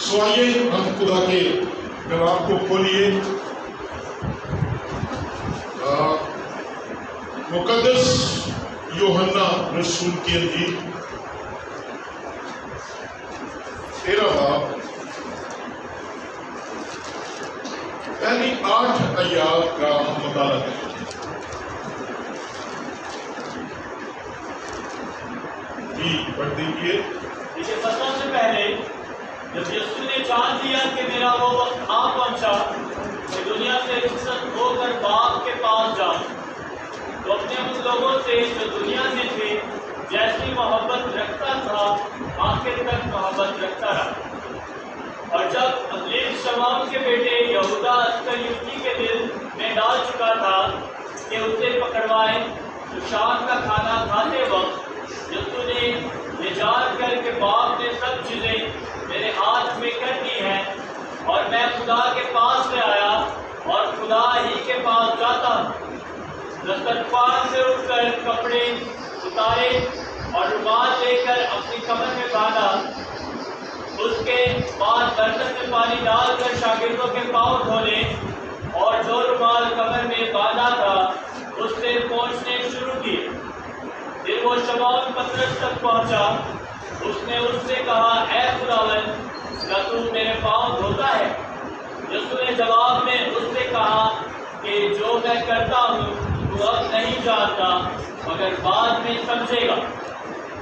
سو آئیے ہم خدا کے کلام کو کھولیے، مقدس یوحنا رسول کی انجیل 13 باب پہلی 8 آیات کا ہم مطالعہ کریں۔ جی پڑھ دیجیے۔ اسے فصلوں سے پہلے جب یسوع نے جان لیا کہ میرا وہ وقت آ پہنچا کہ دنیا سے رخصت ہو کر باپ کے پاس جاؤں، تو اپنے ان لوگوں سے جو دنیا میں تھے جیسی محبت رکھتا تھا آخر تک محبت رکھتا رہا۔ اور جب ابلیس شمعون کے بیٹے یہودا اسکریوتی کے دل میں ڈال چکا تھا کہ اسے پکڑوائے، تو شام کا کھانا کھاتے وقت یسوع نے یہ جان کر کہ باپ نے سب چیزیں میرے ہاتھ میں کر دی ہیں اور میں خدا کے پاس سے آیا اور خدا ہی کے پاس جاتا ہوں، دسترخوان سے اٹھ کر کپڑے اتارے اور رومال لے کر اپنی کمر میں باندھا۔ اس کے بعد برتن میں پانی ڈال کر شاگردوں کے پاؤں دھونے اور جو رومال کمر میں باندھا تھا اس سے پوچھنے شروع کیے۔ پھر وہ شمعون پترس تک پہنچا، اس نے اس سے کہا، اے خداوند، کیا تو میرے پاؤں دھوتا ہے؟ یسوع نے جواب میں اس سے کہا کہ جو میں کرتا ہوں تو اب نہیں جانتا مگر بعد میں سمجھے گا۔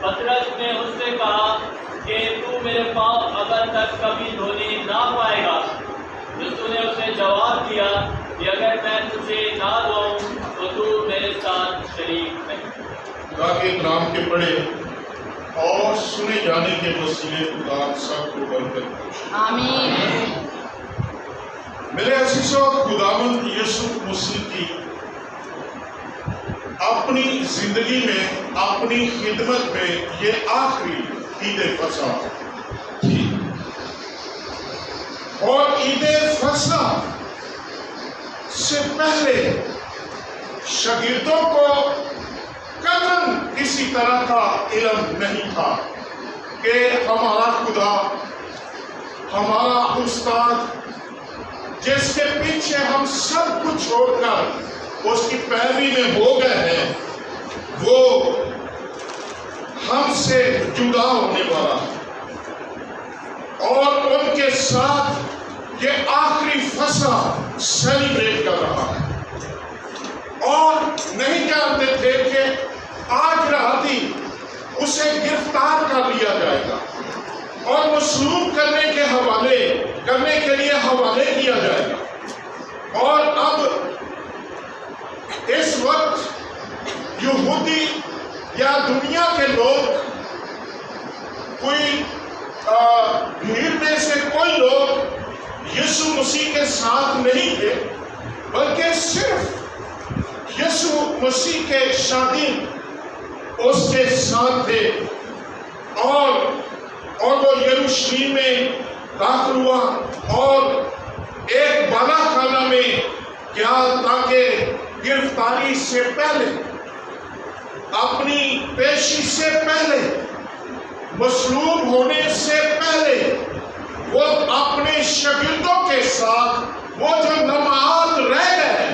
پترس نے اس سے کہا کہ تو میرے پاؤں اب تک کبھی دھونے نہ پائے گا۔ یسوع نے اسے جواب دیا کہ اگر میں تجھے نہ دھوؤں تو تو میرے ساتھ شریک نہیں۔ خدا کے کلام کے پڑھے اور سنے جانے کے وسیلے خدا سب کو برکت بخشے۔ آمین۔ میرے عزیزو، خداوند یسوع مسیح کی اپنی زندگی میں، اپنی خدمت میں یہ آخری عید فصح تھی، اور عید فصح سے پہلے شاگردوں کو قطعاً کسی طرح کا علم نہیں تھا کہ ہمارا خدا، ہمارا استاد جس کے پیچھے ہم سب کچھ چھوڑ کر اس کی پیروی میں ہو گئے ہیں، وہ ہم سے جدا ہونے والا ہے اور ان کے ساتھ یہ آخری فصح سیلیبریٹ کر رہا ہے۔ اور نہیں جانتے تھے کہ آج رات ہی اسے گرفتار کر لیا جائے گا اور مصلوب کرنے کے لیے حوالے کیا جائے گا۔ اور اب اس وقت یہودی یا دنیا کے لوگ، کوئی بھیڑ میں سے کوئی لوگ یسوع مسیح کے ساتھ نہیں تھے، بلکہ صرف یسوع مسیح کے شاگرد اس کے ساتھ تھے۔ اور وہ یروشلم میں داخل ہوا اور ایک بالا خانہ میں گیا تاکہ گرفتاری سے پہلے، اپنی پیشی سے پہلے، مصلوب ہونے سے پہلے وہ اپنے شاگردوں کے ساتھ وہ جو لمحات رہ گئے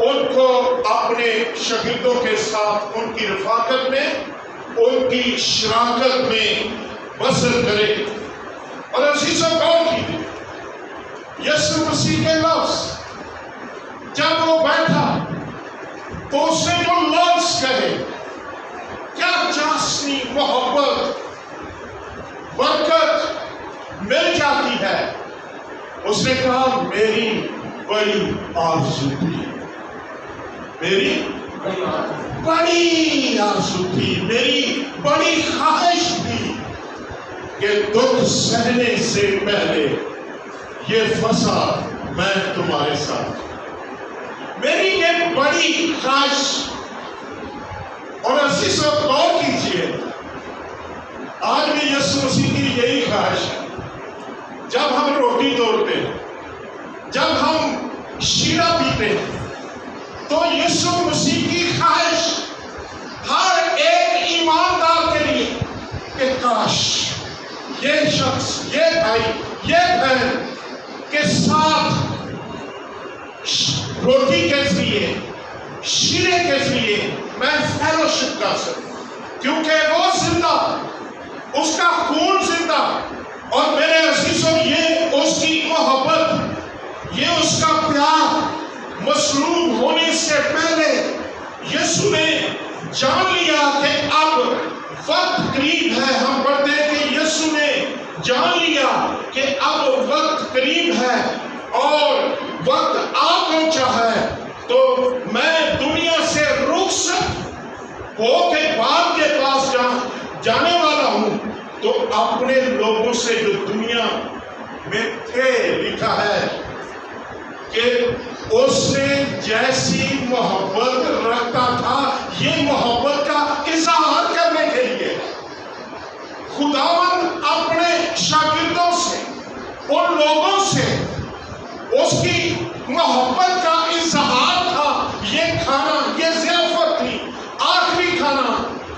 ان کو اپنے شاگردوں کے ساتھ ان کی رفاقت میں، ان کی شراکت میں بسر کرے۔ اور عزیزوں، غور کیجیے، یسوع مسیح کے لفظ جب وہ بیٹھا تو اس نے جو لفظ کہے، کیا چاشنی، محبت، برکت مل جاتی ہے۔ اس نے کہا، میری بڑی آرزو تھی، میری بڑی آرزو تھی، میری بڑی خواہش تھی کہ دکھ سہنے سے پہلے یہ فصح میں تمہارے ساتھ، میری یہ بڑی خواہش۔ اور عزیزو، غور کیجیے، آج بھی یسوع مسیح کی یہی خواہش ہے۔ جب ہم روٹی توڑتے ہیں، جب ہم شیرہ پیتے ہیں، تو یسوع مسیح کی خواہش ہر ایک ایماندار کے لیے کہ کاش یہ شخص، یہ بھائی یہ بہن کے ساتھ روٹی کے ذریعے شیرے کے ذریعے میں فیلوشپ کر سکوں، کیونکہ وہ زندہ، اس کا خون زندہ، اور میرے عزیزوں یہ اس کی محبت، یہ اس کا پیار مصلوب ہونے سے پہلے یسوع نے جان لیا کہ اب وقت قریب ہے۔ ہم پڑھتے ہیں کہ یسوع نے جان لیا کہ اب وقت قریب ہے اور وقت آ پہنچا ہے، تو میں دنیا سے رخصت ہو کے باپ کے پاس جانے والا ہوں۔ تو اپنے لوگوں سے جو دنیا میں تھے، لکھا ہے کہ اس نے جیسی محبت رکھتا تھا، یہ محبت کا اظہار کرنے کے لیے خداوند اپنے شاگردوں سے، ان لوگوں سے اس کی محبت کا اظہار تھا۔ یہ کھانا، یہ ضیافت تھی، آخری کھانا،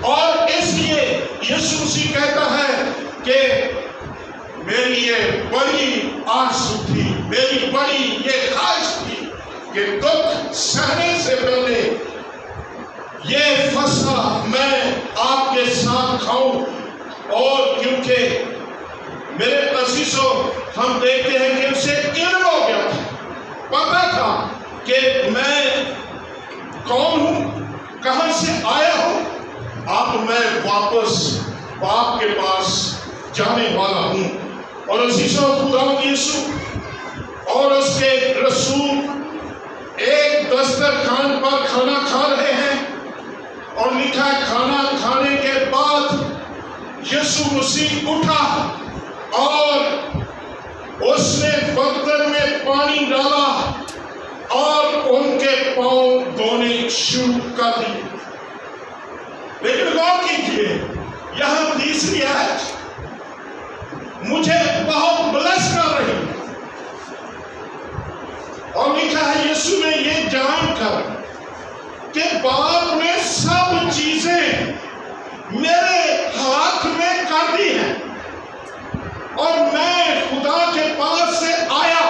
اور اس لیے یسوع مسیح کہتا ہے کہ میری یہ بڑی آرزو تھی، میری بڑی یہ خواہش تھی کہ دکھ سہنے سے پہلے یہ فصح میں آپ کے ساتھ کھاؤں۔ اور کیونکہ میرے عزیزوں ہم دیکھتے ہیں کہ اسے علم ہو گیا تھا، پتا تھا کہ میں کون ہوں، کہاں سے آیا ہوں، اب میں واپس باپ کے پاس جانے والا ہوں۔ اور عزیزوں خداوند یسوع اور اس کے رسول ایک دسترخوان پر کھانا کھا رہے ہیں، اور لکھا ہے کھانا کھانے کے بعد یسوع مسیح اٹھا اور اس نے برتن میں پانی ڈالا اور ان کے پاؤں دھونے شروع کر دیے۔ لیکن غور کیجیے، یہاں تیسری آیت مجھے بہت بلس کر رہی ہے، اور لکھا ہے یسوع نے یہ جان کر کہ باپ نے سب چیزیں میرے ہاتھ میں کر دی ہیں، اور میں خدا کے پاس سے آیا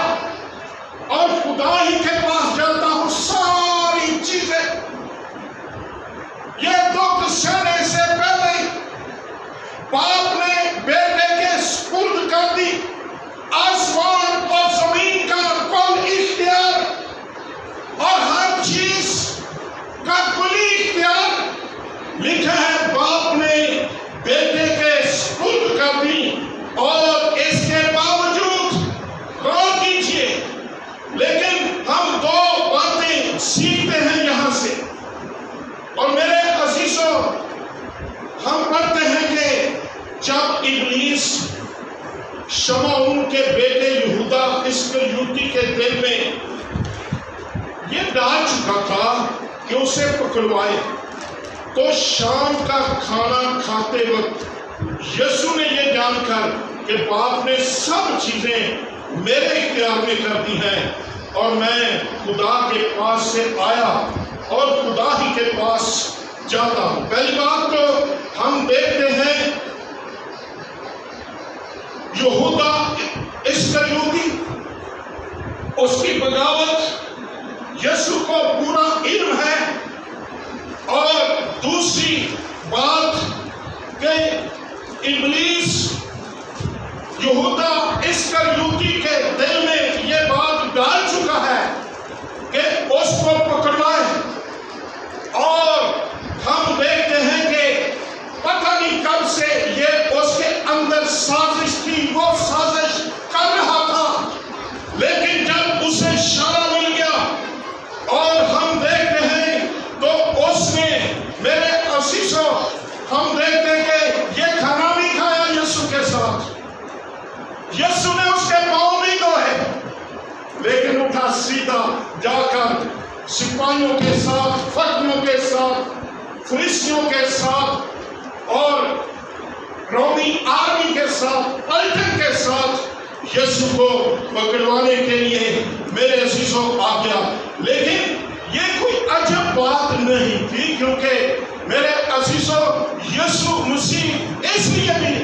اور خدا ہی کے پاس جاتا ہوں۔ ساری چیزیں یہ دکھ سہنے سے پہلے باپ نے بیٹے کے سپرد کر دی، آسمان اور زمین کا کل اختیار اور ہر چیز کا کلی اختیار، لکھا ہے باپ نے بیٹے کے سپرد کر دی۔ اور اس کے باوجود غور کیجیے، لیکن ہم دو باتیں سیکھتے ہیں یہاں سے، اور میرے عزیزوں ہم پڑھتے ہیں کہ جب ابلیس شمعون کے بیٹے یہودا اسکریوتی کے دل میں یہ ڈال چکا تھا کہ اسے پکڑوائے، تو شام کا کھانا کھاتے وقت یسوع نے یہ جان کر کہ باپ نے سب چیزیں میرے اختیار میں کر دی ہیں، اور میں خدا کے پاس سے آیا اور خدا ہی کے پاس جاتا ہوں۔ پہلی بات تو ہم دیکھتے ہیں یہودا اسکریوتی، اس کی بغاوت یسوع کو پورا علم ہے، اور دوسری بات کہ ابلیس یہودا اسکریوتی کے دل میں یہ بات ڈال چکا ہے کہ اس کو پکڑوائے، اور ہم دیکھتے ہیں کہ پتہ نہیں کب سے یہ اس کے اندر سازش تھی، وہ سازش کر رہا تھا، لیکن جب اسے اشارہ مل گیا اور ہم دیکھتے ہیں تو اس نے، میرے عزیزوں ہم دیکھتے ہیں کہ یہ کھانا بھی کھایا یسوع کے ساتھ، یسوع نے اس کے پاؤں بھی دھوئے، لیکن اٹھا سیدھا جا کر سپاہیوں کے ساتھ، فوجیوں کے ساتھ، فریسیوں کے ساتھ اور رومی آرمی کے ساتھ، پلٹن کے ساتھ یسوع کو پکڑوانے کے لیے میرے عزیزوں آ گیا۔ لیکن یہ کوئی عجب بات نہیں تھی، کیونکہ میرے عزیزوں یسوع مسیح اس لیے بھی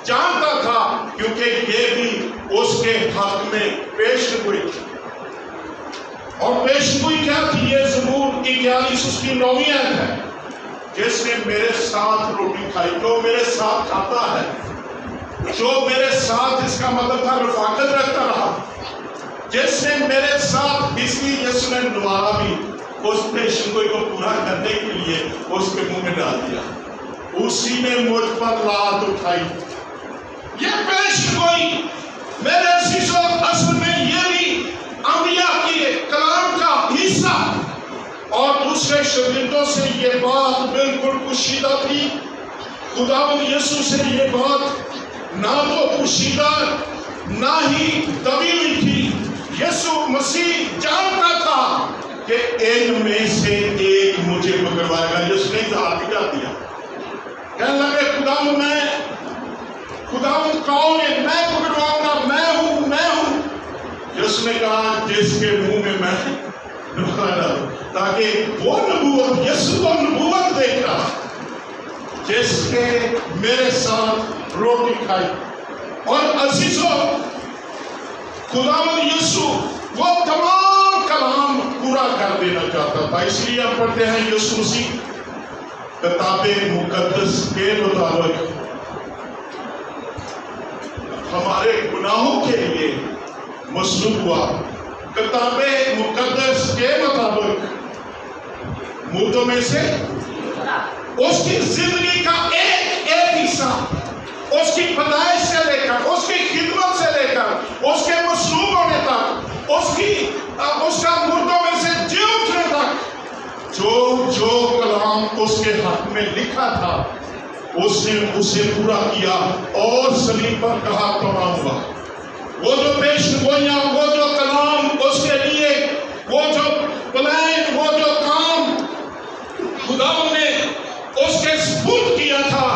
جانتا تھا کیونکہ یہ بھی کے حق میں پیشگوئی کی. اور پیشگوئی کیا تھی؟ یہ زبور 41 اس کی 9ویں آیت ہے. جس نے میرے ساتھ روٹی کھائی، جو میرے ساتھ کھاتا ہے، جو میرے ساتھ، اس کا مطلب تھا رفاقت رکھتا رہا، جس نے میرے ساتھ، اس لیے یسوع نے دوبارہ بھی اس پیشگوئی کو پورا کرنے کے لیے اس کے منہ میں ڈال دیا. اسی نے مجھ پر لات اٹھائی. یہ پیشگوئی میرے عزیزو، اصل میں یہ بھی انبیاء کے کلام کا حصہ، اور دوسرے شاگردوں سے یہ بات بالکل پوشیدہ تھی. خداوند یسوع سے یہ بات نہ تو پوشیدہ نہ ہی دبی ہوئی تھی. یسوع مسیح جانتا تھا کہ ان میں سے ایک مجھے پکڑوائے گا. یسوع نے اظہار بھی کر دیا، کہنے لگے خداوند کون ہے؟ میں پکڑواؤں گا، میں ہوں. یسوع نے کہا جس کے منہ میں ڈالوں، تاکہ وہ نبوت، یسوع وہ نبوت دیکھ رہا جس کے میرے ساتھ روٹی کھائی. اور عزیزو، خداوند یسوع وہ تمام کلام پورا کر دینا چاہتا تھا. اس لیے ہم پڑھتے ہیں یسوع مسیح کتاب مقدس کے مطابق ہمارے گناہوں کے لیے مصلوب ہوا. کتاب مقدس کے مطابق مردوں میں سے اس کی زندگی کا ایک حصہ، اس کی پیدائش سے لے کر، اس کی خدمت سے لے کر، اس کے مصلوب ہونے تک، اس کا مردوں میں سے جی اٹھنے تک، جو کلام اس کے حق میں لکھا تھا اس نے اسے پورا کیا اور صلیب پر کہا تمام ہوا. وہ جو پیشگوئیاں، وہ جو کلام اس کے لیے، وہ جو پلان، وہ جو کام خداوند نے اس کے سپرد کیا تھا،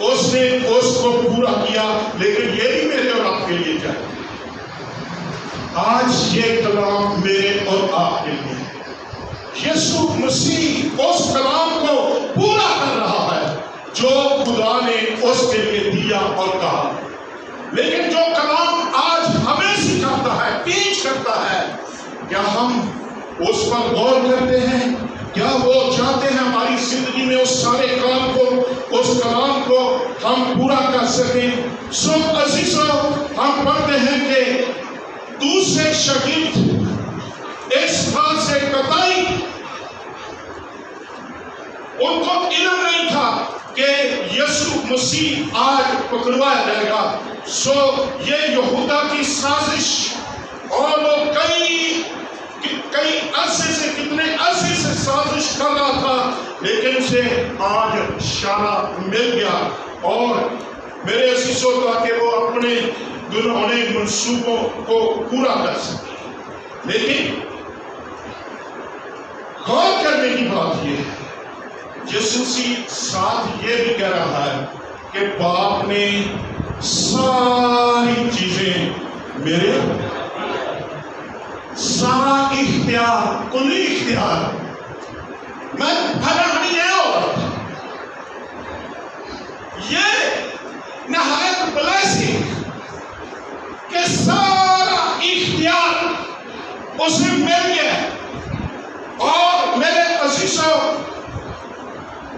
اس نے اس کو پورا کیا. لیکن یہ بھی میرے اور آپ کے لیے چاہیے. آج یہ کلام میرے اور آپ کے لیے، یسوع مسیح اس کلام کو پورا کر رہا ہے جو خدا نے اس کے لیے دیا اور کہا. لیکن جو کلام آج ہمیں سکھاتا ہے، ٹیچ کرتا ہے، کیا ہم اس پر غور کرتے ہیں؟ کیا وہ چاہتے ہیں ہماری زندگی میں اس سارے کام کو، اس کلام کو ہم پورا کر سکیں؟ سو عزیزو، ہم پڑھتے ہیں کہ دوسرے شاگرد اس بات سے قطعی ان کو علم نہیں تھا کہ یسوع مسیح آج پکڑوایا جائے گا. سو یہ یہودا کی سازش، اور وہ کئی عرصے سے، کتنے عرصے سے سازش کر رہا تھا، لیکن اسے آج اشارہ مل گیا. اور میرے عزیزو، تاکہ وہ اپنے گناہونے منصوبوں کو پورا کر سکے. لیکن غور کرنے کی بات یہ ہے، یسوع ساتھ یہ بھی کہہ رہا ہے کہ باپ نے ساری چیزیں میرے، سارا اختیار، کلی اختیار، میں بھلا نہیں ہے. اور یہ نہایت بلیسنگ کہ سارا اختیار اسے مل گیا. اور میرے عزیزو،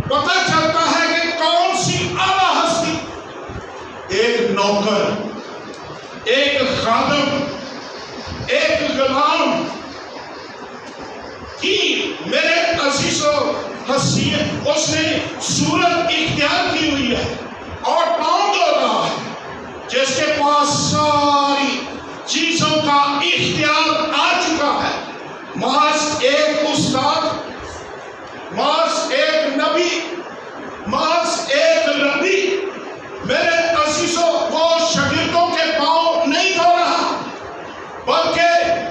پتہ چلتا ہے کہ کون سی اعلیٰ ہستی، ایک نوکر، ایک خادم، ایک غلام کی میرے عزیزو حیثیت، اس نے صورت اختیار کی ہوئی ہے اور پاؤں دھو رہا ہے، جس کے پاس ساری چیزوں کا اختیار آ چکا ہے. محض ایک استاد، محض ایک نبی، محض ایک ربی، میرے عزیزو، وہ شاگردوں کے پاؤں نہیں دھو رہا، بلکہ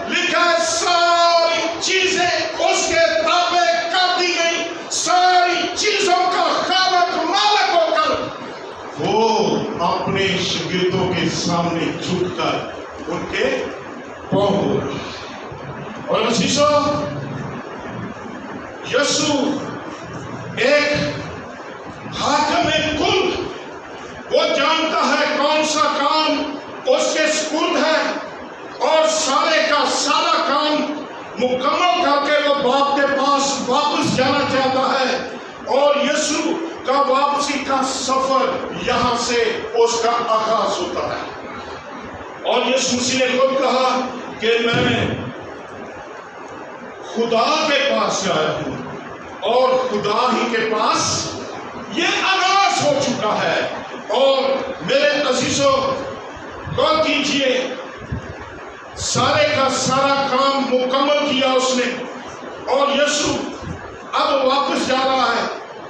لکھا ہے ساری چیزیں اس کے تابع کر دی گئی. ساری چیزوں کا خالق، مالک ہو کر وہ اپنے شاگردوں کے سامنے جھک کر ان کے پاؤں دھو رہا. اور عزیزو، یسوع ایک حاکم کل، وہ جانتا ہے کون سا کام اس کے سپرد ہے مکمل کر کے وہ باپ کے پاس واپس جانا چاہتا ہے، اور یسوع کا واپسی کا سفر یہاں سے اس کا آغاز ہوتا ہے۔ اور یسوع مسیح نے خود کہا کہ میں خدا کے پاس آیا ہوں، اور خدا ہی کے پاس یہ آغاز ہو چکا ہے۔ اور میرے عزیزوں، غور کیجئے، سارے کا سارا کام مکمل کیا اس نے، اور یسوع اب واپس جا رہا ہے،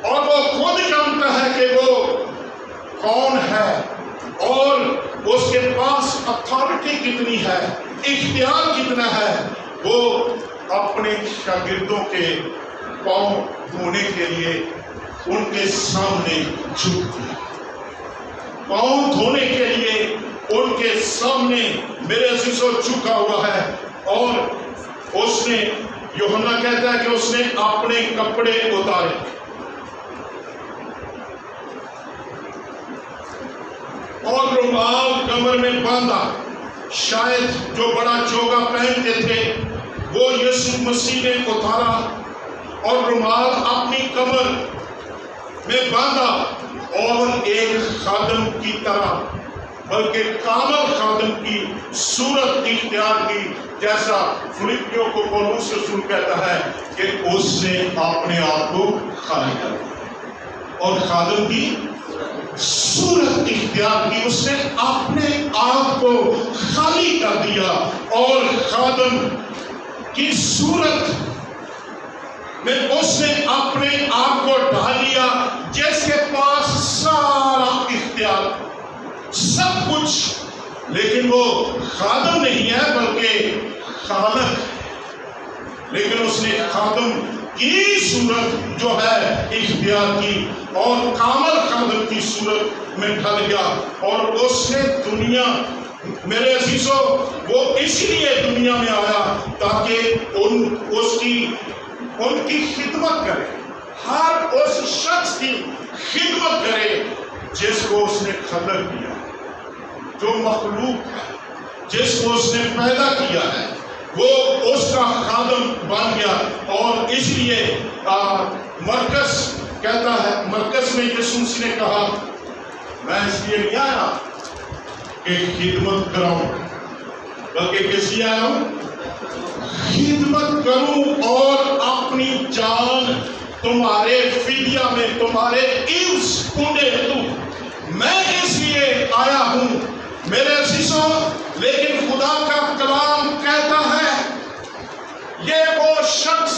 اور وہ خود جانتا ہے کہ وہ کون ہے، اور اس کے پاس اتھارٹی کتنی ہے، اختیار کتنا ہے۔ وہ اپنے شاگردوں کے پاؤں دھونے کے لیے ان کے سامنے جھک گیا، پاؤں دھونے کے لیے ان کے سامنے میرے عزیزوں جھکا ہوا ہے۔ اور اس نے، یوحنا کہتا ہے کہ اس نے اپنے کپڑے اتارے، اور رومال کمر میں باندھا، شاید جو بڑا چوگا پہنتے تھے وہ یسوع مسیح نے اتارا، اور رومال اپنی کمر میں باندھا، اور ایک خادم کی طرح، بلکہ کامل خادم کی صورت اختیار کی، جیسا فلپیوں کو پولس رسول کہتا ہے کہ اس نے اپنے آپ کو خالی کر دیا، اور خادم کی صورت اختیار کی، اس نے اپنے آپ کو خالی کر دیا، اور خادم کی صورت میں اس نے اپنے آپ کو ڈال لیا، جس کے پاس سارا اختیار، سب کچھ، لیکن وہ خادم نہیں ہے بلکہ خالق، لیکن اس نے خادم کی صورت جو ہے اختیار کی، اور کامل خادم کی صورت میں ڈھل گیا، اور اس نے دنیا، میرے عزیزوں، وہ اس لیے دنیا میں آیا تاکہ ان کی خدمت کرے، ہر اس شخص کی خدمت کرے جس کو اس نے خلق کیا، جو مخلوق ہے، جس کو اس نے پیدا کیا ہے، وہ اس کا خادم بن گیا۔ اور اس لیے مرکز کہتا ہے، مرکز میں یسوع مسیح نے کہا، میں اس لیے نہیں آیا کہ خدمت کراؤں، بلکہ کس لیے آیا ہوں؟ خدمت کروں، اور اپنی جان تمہارے فدیہ میں، تمہارے عوض کنڈے دوں۔ میں اس لیے آیا ہوں میرے عزیزوں، لیکن خدا کا کلام کہتا ہے، یہ وہ شخص،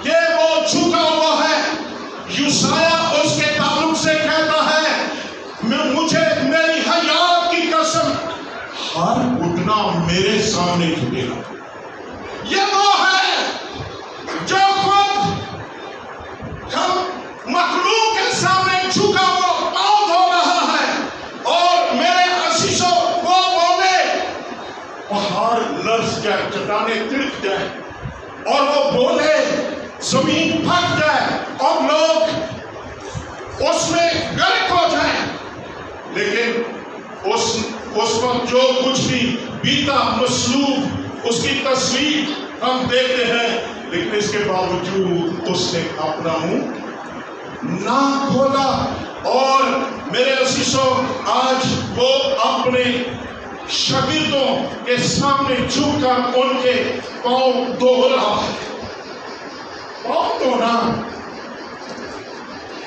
یہ وہ جھکا ہوا ہے۔ یوسایہ اس کے تعلق سے کہتا ہے، مجھے میری حیات کی قسم، ہر گھٹنا میرے سامنے جھکے گا۔ یہ وہ ہے جو خود ہم مخلوق کے سامنے جھکا ہوا پاؤں دھو رہا ہے، اور میرے عزیزوں، وہ بولے، پہاڑ لرز جائے، چٹانیں تڑک جائیں، اور وہ بولے، زمین پھٹ جائے، اور لوگ اس میں غرق ہو جائیں، لیکن اس وقت جو کچھ بھی بیتا، مصلوب، اس کی تصویر ہم دیکھتے ہیں، لیکن اس کے باوجود اس نے اپنا منہ نہ کھولا۔ اور میرے عزیزوں، آج وہ اپنے شاگردوں کے سامنے جھک کر ان کے پاؤں دھو رہا ہے۔ پاؤں دھونا،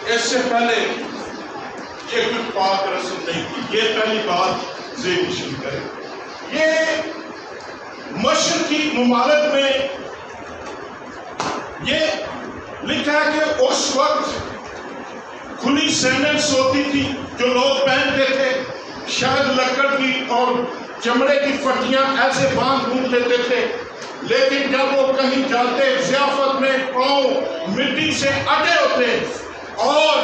اس سے پہلے یہ کچھ پاک رسم نہیں تھی، یہ پہلی بات ذہن نشین کرے۔ یہ مشرقی ممالک میں یہ لکھا ہے کہ اس وقت کھلی سینڈلز ہوتی تھی جو لوگ پہنتے تھے، شاید لکڑ کی اور چمڑے کی پٹیاں ایسے باندھ بوندھ دیتے تھے، لیکن جب وہ کہیں جاتے ضیافت میں پاؤں مٹی سے اٹے ہوتے، اور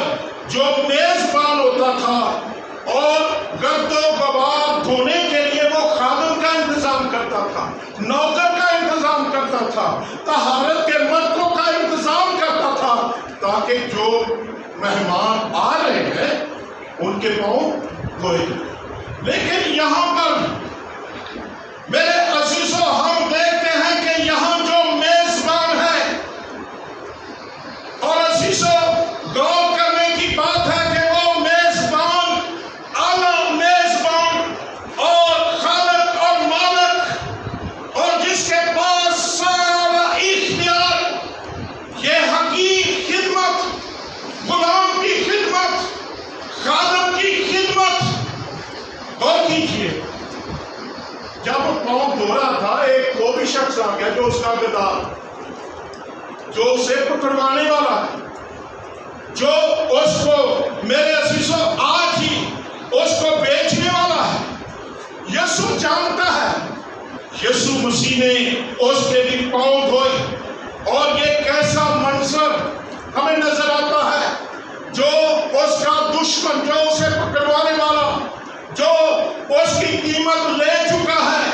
جو میزبان ہوتا تھا اور گرد و غبار دھونے کے لیے وہ خادم کا انتظام کرتا تھا، نوکر کا انتظام کرتا تھا، طہارت کے مردوں کا انتظام کرتا تھا، تاکہ جو مہمان آ رہے ہیں ان کے پاؤں دھوئے جائیں۔ لیکن یہاں پر میرے عزیزوں، ہم دیکھتے ہیں کہ یہاں جو جب وہ پاؤں دھو رہا تھا ایک وہ بھی شخص آ گیا جو اس کا گدار، جو اسے پکڑوانے والا ہے، جو اس کو میرے عزیزوں آج ہی اس کو بیچنے والا ہے۔ یسوع جانتا ہے، یسوع مسیح نے اس کے بھی پاؤں دھوئے، اور یہ کیسا منظر ہمیں نظر آتا ہے، جو اس کا دشمن، جو اسے پکڑوانے والا، جو اس کی قیمت لے چکا ہے،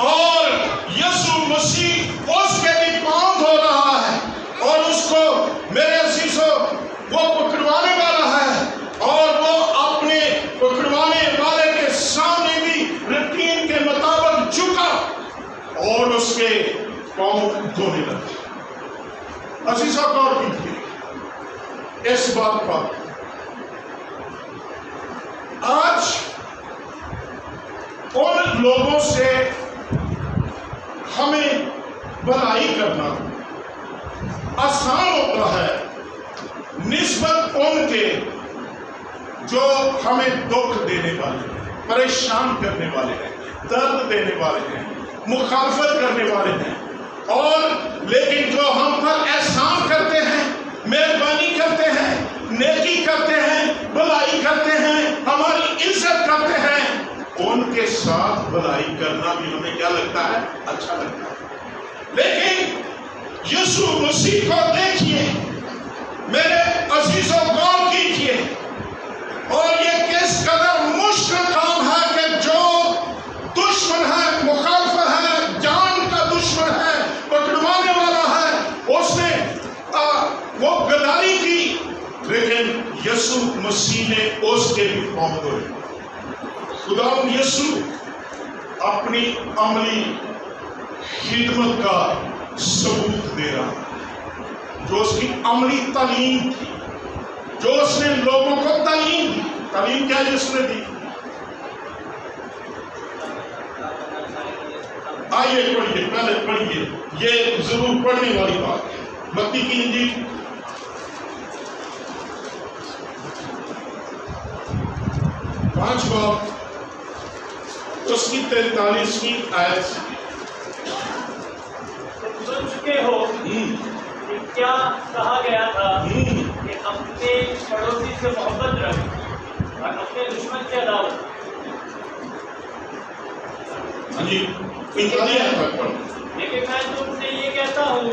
اور یسوع مسیح اس کے بھی پاؤں دھو رہا ہے، اور اس کو میرے عزیزوں وہ پکڑوانے والا ہے، اور وہ اپنے پکڑوانے والے کے سامنے بھی روٹین کے مطابق جھکا اور اس کے پاؤں دھونے لگا۔ عزیزوں غور کیجیے اس بات پر، آج ان لوگوں سے ہمیں بھلائی کرنا آسان ہوتا ہے نسبت ان کے جو ہمیں دکھ دینے والے ہیں، پریشان کرنے والے ہیں، درد دینے والے ہیں، مخالفت کرنے والے ہیں، اور لیکن جو ہم پر احسان کرتے ہیں، مہربانی کرتے ہیں، نیکی کرتے ہیں، بھلائی کرتے ہیں، ہماری عزت کرتے ہیں، ان کے ساتھ بھلائی کرنا بھی ہمیں کیا لگتا ہے؟ اچھا لگتا ہے۔ لیکن یسوع مسیح کو دیکھیے میرے عزیزوں، غور کیجیے، اور یہ کس قدر مشکل کام ہے کہ جو دشمن ہے، مخالف ہے، جان کا دشمن ہے، پکڑوانے والا ہے، اس نے وہ غداری کی، لیکن یسوع مسیح نے اس کے بھی پاؤں دھوئے۔ خداوند یسوع اپنی عملی خدمت کا ثبوت دے رہا، جو اس کی عملی تعلیم تھی، جو اس نے لوگوں کو تعلیم دی۔ تعلیم کیا جس نے دی؟ آئیے پڑھیے، پہلے پڑھیے، یہ ضرور پڑھنے والی بات ہے۔ متی کی انجیل 5 باب اس کی 43ویں آیت سے۔ سن چکے ہو کہ کیا کہا گیا تھا کہ اپنے پڑوسی سے محبت رکھ اور اپنے دشمن سے عداوت۔ جی، لیکن میں تم سے یہ کہتا ہوں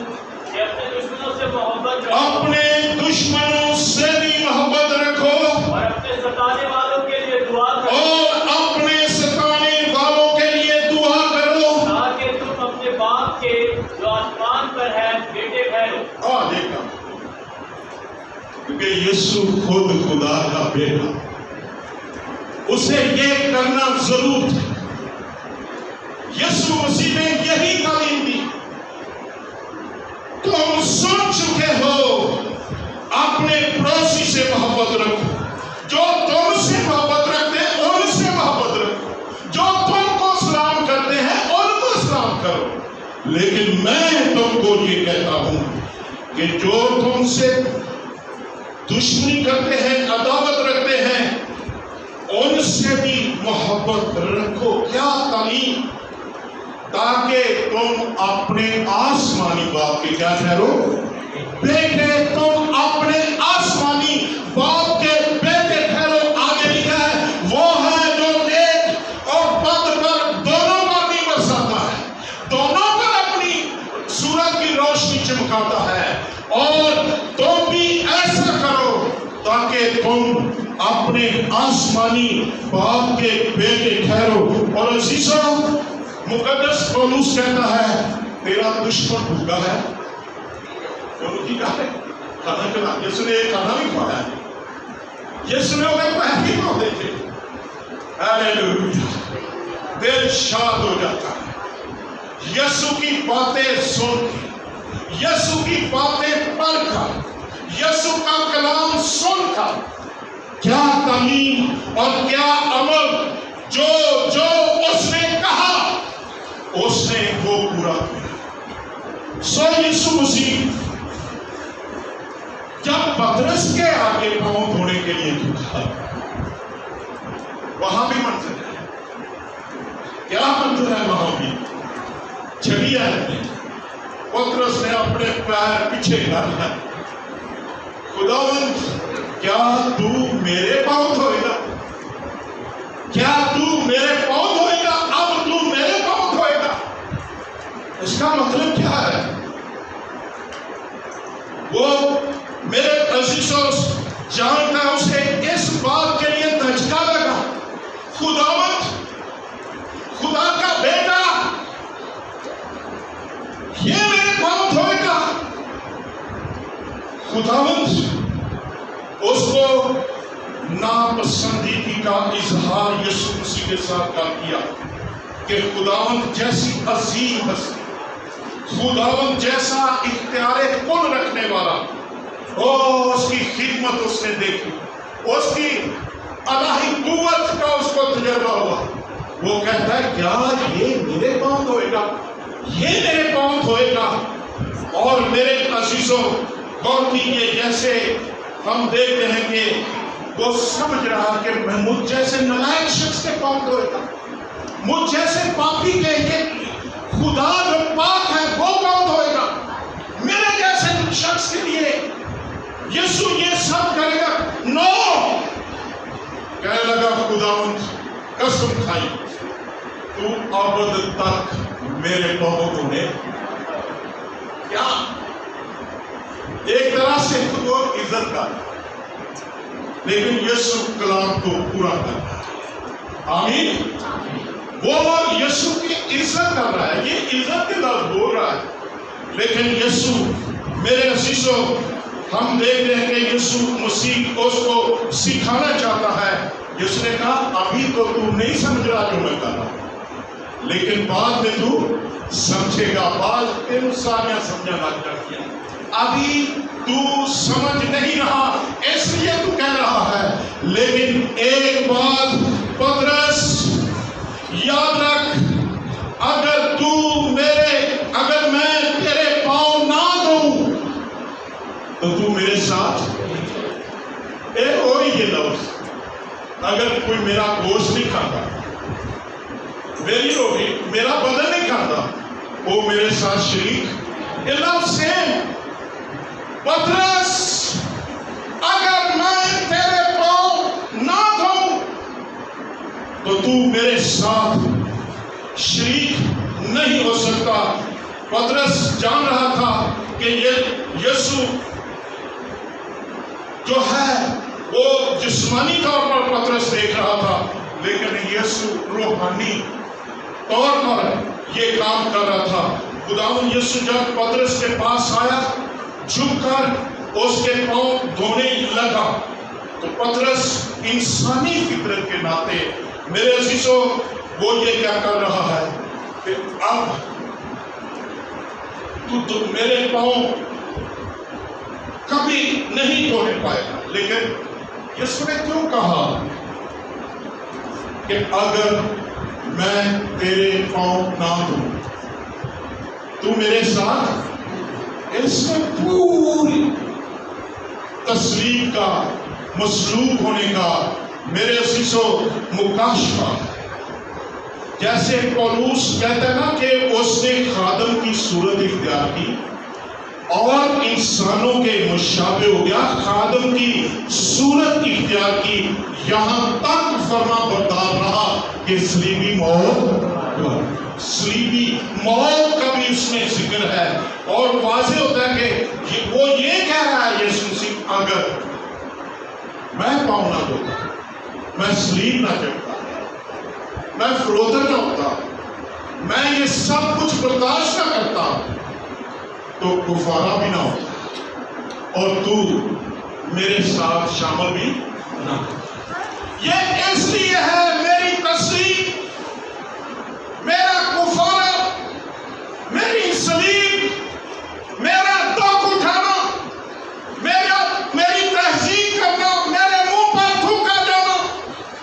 کہ اپنے دشمنوں سے محبت رکھو، اپنے دشمنوں سے بھی محبت رکھو، اور اپنے ستانے والوں کے لیے دعا کرو، اور اپنے ستانے والوں کے لیے دعا کرو، تاکہ تم اپنے باپ کے جو آسمان پر ہے بیٹے ٹھہرو۔ دیکھا، کیونکہ یسوع خود خدا کا بیٹا، اسے یہ کرنا ضرور تھا۔ یسوع مسیح نے یہی تعلیم دی، تم سن چکے ہو، اپنے پڑوسی سے محبت رکھو، جو تم سے محبت رکھتے ہیں ان سے محبت رکھو، جو تم کو سلام کرتے ہیں ان کو سلام کرو، لیکن میں تم کو یہ کہتا ہوں کہ جو تم سے دشمنی کرتے ہیں، عداوت رکھتے ہیں، ان سے بھی محبت رکھو۔ کیا تعلیم؟ تاکہ تم اپنے آسمانی باپ کے کیا ٹھہرو؟ بیٹے، تم اپنے آسمانی باپ کے بیٹے ٹھہرو۔ آگے لکھا ہے، وہ ہے جو نیک اور بد پر دونوں پر بھی برساتا ہے، دونوں پر اپنی صورت کی روشنی چمکاتا ہے، اور تم بھی ایسا کرو تاکہ تم اپنے آسمانی باپ کے بیٹے ٹھہرو۔ اور عزیزوں، مقدس پولس کہتا ہے، تیرا دشمن بھوکا ہے، کی کہا ہے کھانا کھلا، یسوع نے کھانا بھی کھایا ہے، یسوع نے انہیں پہل بھی کھاتے تھے۔ ہاللیلویا، دل شاد ہو جاتا ہے یسوع کی باتیں سن کے، یسوع کی باتیں پڑھ کر، یسوع کا کلام سن کر۔ کیا تعلیم اور کیا عمل، جو اس نے کہا اس نے وہ پورا کیا۔ سو یسوع مسیح جب پترس کے آگے پاؤں دھونے کے لیے جھکا، وہاں بھی منظر ہے، کیا منظر ہے وہاں بھی؟ چھڑی ہے پترس نے اپنے پیر پیچھے کر لیا. خداوند کیا تو میرے پاؤں دھوئے گا؟ کیا تو میرے پاؤں دھوئے گا؟ اب تو میرے پاؤں دھوئے گا. اس کا مطلب کیا ہے؟ وہ میرے عزیزوں جانتا اسے اس بات کے لیے دھچکا لگا. خداوند خدا کا بیٹا یہ میرے پاؤں دھوئے گا. خداوند اس کو ناپسندیدگی کا اظہار یسوع مسیح کے ساتھ کیا کہ خداوند جیسی عظیم ہستی، خداوند جیسا اختیار کل رکھنے والا، اس کی خدمت اس نے دیکھی، اس کی الہی قوت کا اس کو تجربہ ہوا. وہ کہتا ہے کیا یہ میرے پاؤں دھوئے گا؟ یہ میرے پاؤں دھوئے گا. اور میرے عزیزوں غور کیجیے، جیسے ہم دیکھتے ہیں کہ وہ سمجھ رہا کہ میں مجھ جیسے نالائق شخص کے پاؤں دھوئے گا، مجھ جیسے پاپی کے خدا جو پاک ہے وہ پاؤں دھوئے گا. میرے جیسے شخص کے لیے یسوع یہ سب کرے گا. نو کہنے لگا خداوند قسم کھائی تو ابد تک میرے پاؤں دھونے. کیا ایک طرح سے تو وہ عزت کا، لیکن یسوع کلام کو پورا کرتا ہے. آمین. وہ یسوع کی عزت کر رہا ہے، یہ عزت کے لفظ بول رہا ہے، لیکن یسوع میرے عزیزوں ہم دیکھ رہے ہیں کہ یسوع مسیح اس کو سکھانا چاہتا ہے. یسوع نے کہا ابھی تو نہیں سمجھ رہا جو میں کر رہا ہوں، لیکن بعد میں تو سمجھے گا. بعد تین سالیاں سمجھا لگ جاتی ہیں، ابھی تو سمجھ نہیں رہا اس لیے تو کہہ رہا ہے. لیکن ایک بات پترس یاد رکھ، اگر میں تیرے پاؤں نہ دوں تو تو میرے ساتھ ایک اور یہ لفظ، اگر کوئی میرا گوشت نہیں کھاتا، میری روٹی میرا بدن نہیں کھاتا، وہ میرے ساتھ شریک. یہ لفظ سیم. پترس اگر میں تیرے پاؤں نہ دھوں تو تو میرے ساتھ شریک نہیں ہو سکتا. پترس جان رہا تھا کہ یہ یسوع جو ہے وہ جسمانی طور پر پترس دیکھ رہا تھا، لیکن یسوع روحانی طور پر یہ کام کر رہا تھا. خداوند یسوع جب پترس کے پاس آیا، جھک کر اس کے پاؤں دھونے لگا، تو پترس انسانی فطرت کے ناطے میرے عزیزوں وہ یہ کیا کر رہا ہے کہ اب تو میرے پاؤں کبھی نہیں دھونے پائے گا. لیکن یسوع نے کیوں کہا کہ اگر میں تیرے پاؤں نہ دھوں تو میرے ساتھ؟ اس میں پوری تسلیم کا، مسلوب ہونے کا میرے عزیزوں مکاشفہ. جیسے پولوس کہتا ہے نا کہ اس نے خادم کی صورت اختیار کی اور انسانوں کے مشابہ ہو گیا، خادم کی صورت اختیار کی، یہاں تک فرما بردار رہا کہ صلیبی موت کا بھی اس میں ذکر ہے. اور واضح ہوتا ہے کہ وہ یہ کہہ رہا ہے یسوع مسیح اگر میں پاؤں نہ دھوتا، میں صلیب نہ چڑھتا، میں فروتن نہ ہوتا، میں یہ سب کچھ برداشت نہ کرتا تو کفارہ بھی نہ ہوتا اور تو میرے ساتھ شامل بھی نہ ہوتا. یہ اس لیے ہے میری تصریح، میرا کفارہ، میری صلیب، میرا دکھ اٹھانا، میری تہذیب کرنا، میرے منہ پر تھوکا جانا،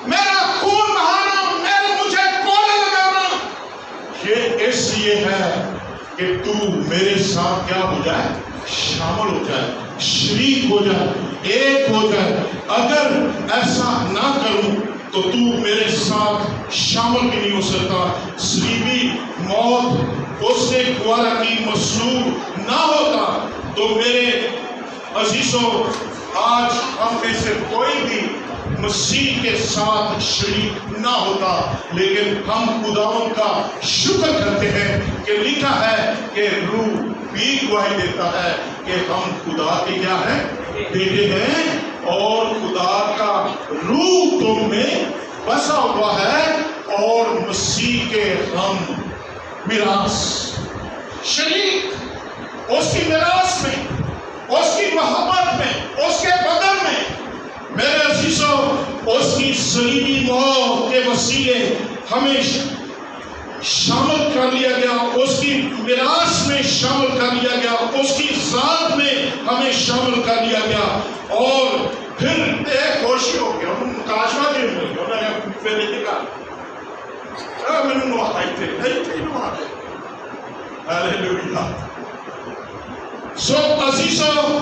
میرا خون بہانا، مجھے کوڑے لگانا، یہ اس لیے ہے کہ تو میرے ساتھ کیا ہو جائے؟ شامل ہو جائے، شریک ہو جائے، ایک ہو جائے. اگر ایسا نہ کروں تو تو میرے ساتھ شامل بھی نہیں ہو سکتا. صلیبی موت اس نے گوارا کی مصلوب نہ ہوتا تو میرے عزیزوں آج ہم میں سے کوئی بھی مسیح کے ساتھ شریک نہ ہوتا. لیکن ہم خداوند کا شکر کرتے ہیں کہ لکھا ہے کہ روح بھی گواہی دیتا ہے کہ ہم خدا کے کیا ہیں؟ بیٹے ہیں. اور خدا کا روح تم میں بسا ہوا ہے اور مسیح کے ہم میراث شریک اس کی میراث میں، اس کی محبت میں، اس کے بدن میں. میرے عزیزوں اس کی صلیبی موت کے وسیلے ہمیں شامل کر لیا گیا، اس کی میراث میں شامل کر لیا گیا، اس کی ذات میں ہمیں شامل کر لیا گیا. اور پھر ایک خوشی ہو گیا مکاشفہ دے میں پھر دیکھا میں نے نوحائی تھے نہیں نوحائی. ہاللیلویہ. سو عزیزوں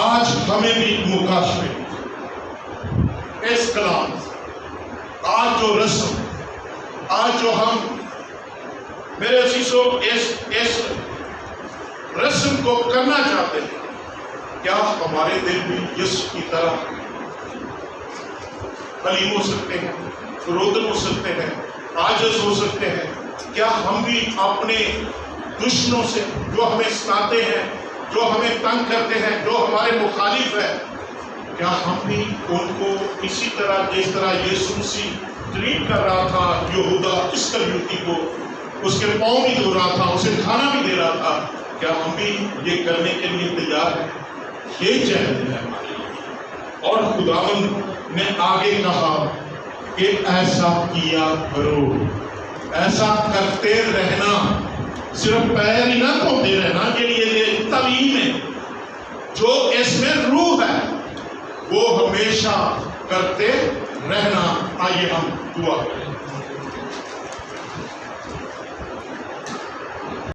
آج ہمیں بھی مکاشفے اس کلام، آج جو رسم، آج جو ہم میرے عزیزوں اس رسم کو کرنا چاہتے ہیں، کیا ہمارے دل بھی یسوع کی طرح حلیم ہو سکتے ہیں، رودن ہو سکتے ہیں، عاجز ہو سکتے ہیں؟ کیا ہم بھی اپنے دشمنوں سے جو ہمیں ستاتے ہیں، جو ہمیں تنگ کرتے ہیں، جو ہمارے مخالف ہیں، کیا ہم بھی ان کو اسی طرح جس طرح یسوع مسیح ٹریٹ کر رہا تھا یہودا اسکریوتی کو، اس کے پاؤں بھی دھو رہا تھا، اسے کھانا بھی دے رہا تھا، کیا ہم بھی یہ کرنے کے لیے تیار ہیں؟ یہ چیلنج ہے ہمارے لیے. اور خداوند نے آگے کہا کہ ایسا کیا کرو، ایسا کرتے رہنا، صرف پیر ہی نہ دھوتے رہنا. یہ تعلیم ہے جو اس میں روح ہے وہ ہمیشہ کرتے رہنا. آئیے ہم دعا کریں.